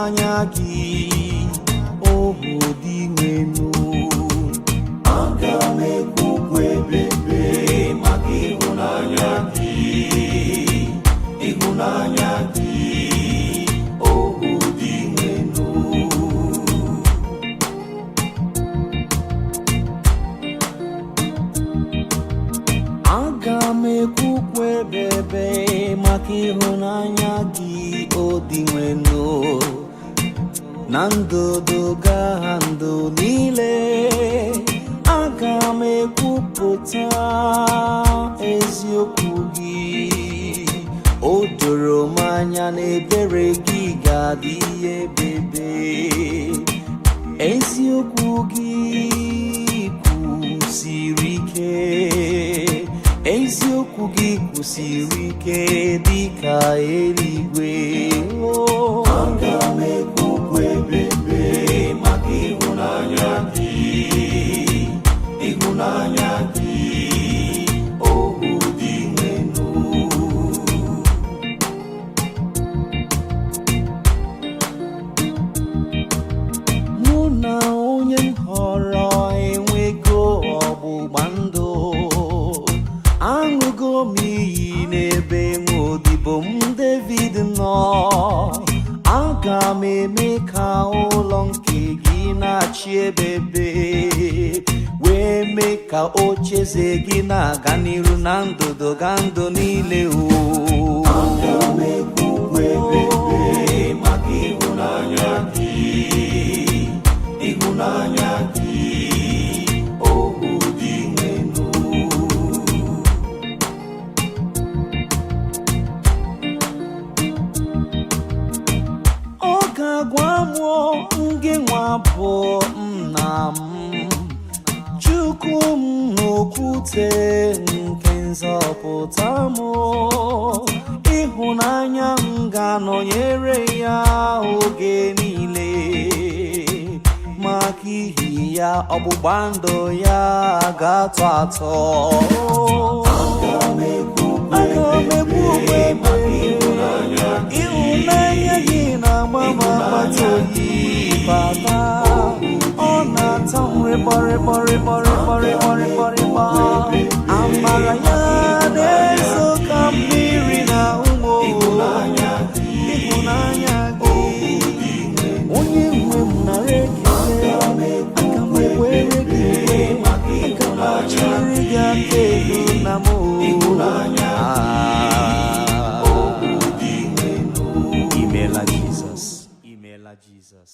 ịhụnanya gị ohu dị nwenu. Aga m ekwukwa ebebe maka ịhụnanya gị, ịhụnanya gị ohu dị nwenu. Aga m ekwukwa ebebe maka ịhụnanya gị odi nwenu. Na ndụdụga ha ndụ niile, aga m ekwupụta eziokwu gị. O doro m anya na ebere gị ga-adị ebebe. Eziokwu gị kwụsiri ike, eziokwu gị kwụsiri ike dịka eluigwe. Aga m ekwukwa ebebe maka ịhụnanya gị, ịhụnanya gị ohu dị nwenu. Mụ na onye m họrọ enwego ọgbụgba ndụ. Aṅụgo m iyi n'ebe nwe odibo m David nọ. Aga m eme ka ụlọ nke gị na-achị ebebe, wee mee ka ocheeze gị na-aga n'iru na ndụdụga ndụ niile. Aga m ekwukwa ebebe maka ịhụnanya gị, ịhụnanya gị ohu dị nwenu. Ọ ga-agwa m gị nwa bụ nna m, Chukwu m n'okwute nke nzọpụta m. Ịhụnanya m ga-anọnyere ya oge niile, maka ihi ya ọgbụgba ndụ ya ga-atọ atọ. Aga m ekwukwa ebebe maka ịhụnanya gị, Ịhụnanya gị na-agba m akpata oyi baba. Ọ na-ata m rịkpọrịkpọrịkpọrịkpọrịkpọrịkpọ. Amara ya na-ezo ka mmiri na ụmụ. ịhụnanya gị Ịhụnanya gị onye nwe m nara ekele. Aga m ekwere gị ukwe, aga m achịrị gị aka elu na m. ịhụnanya Imela Jesus, imela Jesus.